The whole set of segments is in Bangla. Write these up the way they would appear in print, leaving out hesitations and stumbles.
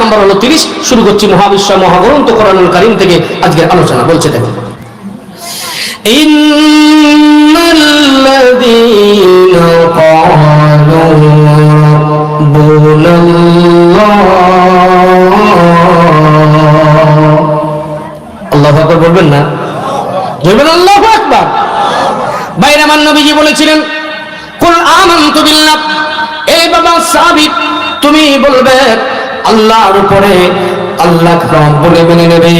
নম্বর হলো 30। শুরু করছি মহাবিশ্ব মহাগ্রন্থ কোরআনুল কারীম থেকে আজকের আলোচনা। বলছে দেখুন, ইন্নাল্লাযীনা ক্বালু রাব্বুনাল্লাহ, আল্লাহু আকবার বলবেন না? বলবেন আল্লাহু আকবার। বাইরে আমার নবীজি বলেছিলেন, কুল আমানতু বিল্লাহ, এই বাবা সাবিত তুমি বলবে আল্লাহর উপরে, আল্লাহকে রব বলে মেনে নেবে।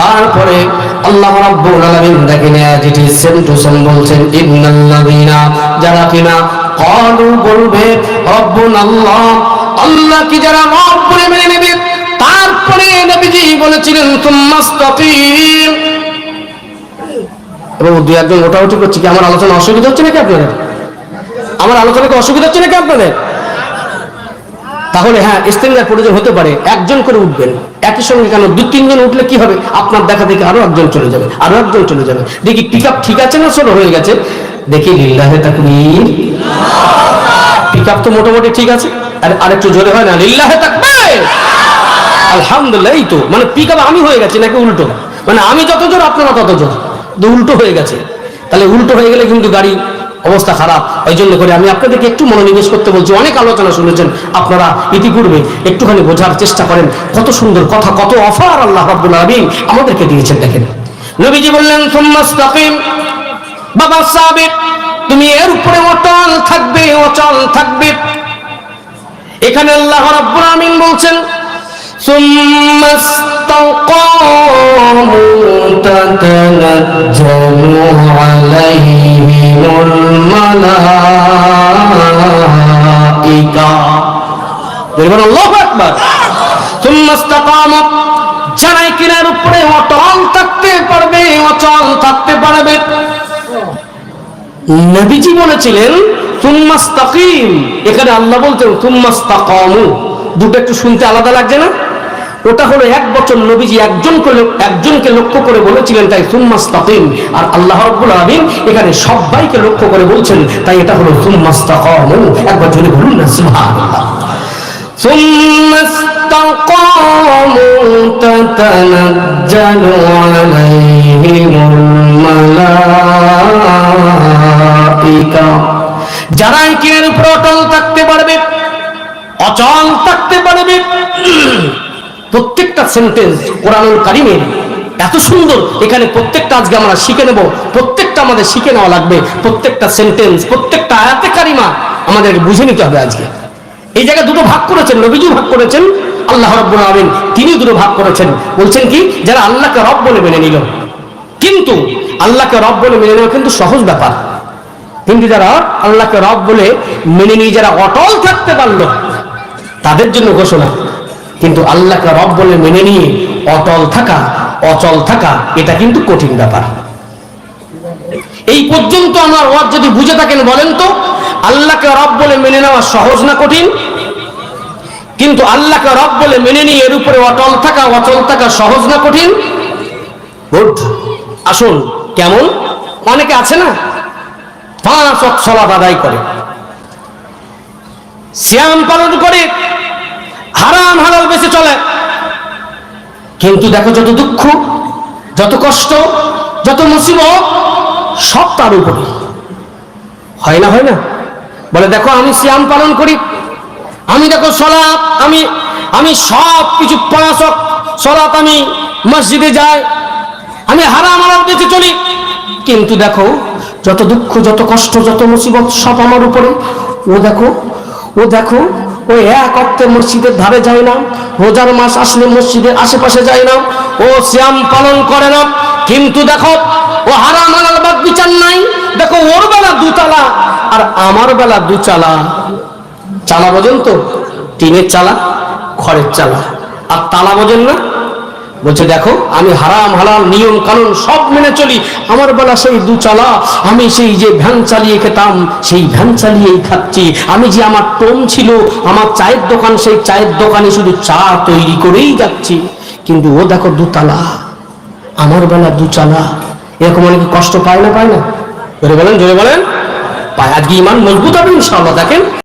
তারপরে আল্লাহ রাব্বুল আলামিন দেখেন যেটি সেম টু সেম বলছেন, ইন্নাল্লাযীনা, যারা কিনা ক্বালু বলবে রাব্বুনাল্লাহ, আল্লাহ কি যারা রব বলে মেনে নেবে। তারপরে নবীজি বলেছিলেন সুম্মাস্তাকিম। এবং দুই একজন ওঠাউঠি করছে কি, আমার আলোচনা অসুবিধা হচ্ছে নাকি আপনাদের? আমার আলোচনা কি অসুবিধা হচ্ছে নাকি আপনাদের? তাহলে হ্যাঁ, ইস্তেঞ্জার প্রয়োজন হতে পারে, একজন করে উঠবেন। একই সঙ্গে কেন, 2-3 জন উঠলে কি হবে, আপনার দেখা দেখে আরো একজন চলে যাবে, আরো একজন চলে যাবে। দেখি পিক আপ ঠিক আছে না স্লো হয়ে গেছে, দেখি লিল্লাহে তাকবীর। পিক আপ তো মোটামুটি ঠিক আছে, আর একটু জোরে হয় না, লিল্লাহে তাকবীর, আলহামদুলিল্লাহ। এই তো মানে পিক আপ আমি হয়ে গেছি নাকি উল্টো, মানে আমি যত জোর আপনারা তত জোর, উল্টো হয়ে গেছে। তাহলে উল্টো হয়ে গেলে কিন্তু গাড়ি অবস্থা খারাপ। ওই জন্য করে আমি আপনাদেরকে একটু মনোনিবেশ করতে বলছি। অনেক আলোচনা শুনেছেন আপনারা ইতিপূর্বে, একটুখানি বোঝার চেষ্টা করেন। কত সুন্দর কথা, কত অফার আল্লাহ রাব্বুল আলামিন আমাদেরকে দিয়েছেন। দেখেন নবীজি বললেন সুম্মাস্তাকিম, বাবা সাবিত তুমি এর উপরে অটল থাকবে, অচল থাকবে। এখানে আল্লাহ রাব্বুল আলামিন বলছেন সুম্মাস্তাকামু তাতানাজ্জালু আলাইহিমুল মালাইকা। বলবেন আল্লাহু আকবার। সুম্মাস্তাকামু, যারা কিনার উপরে অটল থাকতে পারবে, অচল থাকতে পারবে। নবীজি বলেছিলেন সুম্মাস্তাকিম, এখানে আল্লাহ বলতেন সুম্মাস্তাকামু। দুটো একটু শুনতে আলাদা লাগছে না? ওটা হলো এক বছর নবীজি একজনকে লক্ষ্য করে বলেছিলেন, তাই সুম্মাস্তাকিম। আর আল্লাহ রাব্বুল আলামিন এখানে সবাইকে লক্ষ্য করে বলছেন, তাই এটা হলো সুম্মাস্তাকামু। একবার জোরে বলুন না সুবহানাল্লাহ। সুম্মাস্তাকামু তাতানাজ্জালু আলাইহিমুল মালাইকা, যারা এর উপর অটল থাকতে পারবে, অচল থাকতে পারবে। প্রত্যেকটা সেন্টেন্স কোরআনুল কারীমের এত সুন্দর, এখানে প্রত্যেকটা আজকে আমরা শিখে নেব, প্রত্যেকটা আমাদের শিখে নেওয়া লাগবে। প্রত্যেকটা সেন্টেন্স, প্রত্যেকটা আয়াতে কারিমা আমাদেরকে বুঝে নিতে হবে। আজকে এই জায়গায় দুটো ভাগ করেছেন, নবীজি ভাগ করেছেন, আল্লাহ রাব্বুল আলামিন তিনি দুটো ভাগ করেছেন। বলছেন কি, যারা আল্লাহকে রব বলে মেনে নিল। কিন্তু আল্লাহকে রব বলে মেনে নেওয়া কিন্তু সহজ ব্যাপার, কিন্তু যারা আল্লাহকে রব বলে মেনে নিয়ে যারা অটল থাকতে পারলো তাদের জন্য ঘোষণা। কিন্তু আল্লাহকে রব বলে মেনে নিয়ে অটল থাকা, অচল থাকা, এটা কিন্তু কঠিন ব্যাপার। এই পর্যন্ত আমার ওয়াজ যদি বুঝে থাকেন বলেন তো, আল্লাহকে রব বলে মেনে নেওয়া সহজ না কঠিন? কিন্তু আল্লাহকে রব বলে মেনে নিয়ে এর উপরে অটল থাকা, অচল থাকা সহজ না কঠিন? গুড। আসুন, কেমন? অনেকে আছে না 5 ওয়াক্ত সালাত আদায় করে, সিয়াম পালন করে, হারাম হালাল বেঁচে চলে, কিন্তু দেখো যত দুঃখ, যত কষ্ট, যত মুসিবত সব তার উপরে। হয় না? হয় না? বলে দেখো আমি সিয়াম পালন করি, আমি দেখো সালাত, আমি সব কিছু 5 ওয়াক্ত সালাত, আমি মসজিদে যাই, আমি হারাম হালাল বেঁচে চলি, কিন্তু দেখো যত দুঃখ, যত কষ্ট, যত মুসিবত সব আমার উপরে। ও দেখো ও এক অক্তে মসজিদের ধারে যায় না, রোজার মাস আসলে মসজিদের আশেপাশে যায় না, ও সিয়াম পালন করে না, কিন্তু দেখো ও হারাম হালাল বাদ বিচার নাই। দেখো ওর বেলা 2 চালা আর আমার বেলা 2 চালা। চালা বোঝেন তো? টিনের চালা, খড়ের চালা। আর তালা বোঝেন না? বলছে দেখো আমি হারাম হালাল নিয়ম কানুন সব মেনে চলি, আমার বেলা সেই 2 চালা, আমি সেই যে ভ্যান চালিয়ে খেতাম সেই ভ্যান চালিয়েই খাচ্ছি, আমি যে আমার টোম ছিল, আমার চায়ের দোকান, সেই চায়ের দোকানে শুধু চা তৈরি করেই যাচ্ছি, কিন্তু ও দেখো 2 তালা, আমার বেলা 2 চালা। এরকম অনেকে কষ্ট পায় না? জোরে বলেন, জোরে বলেন। পায়। আজকে ইমান মজবুত হবে ইনশাআল্লাহ। দেখেন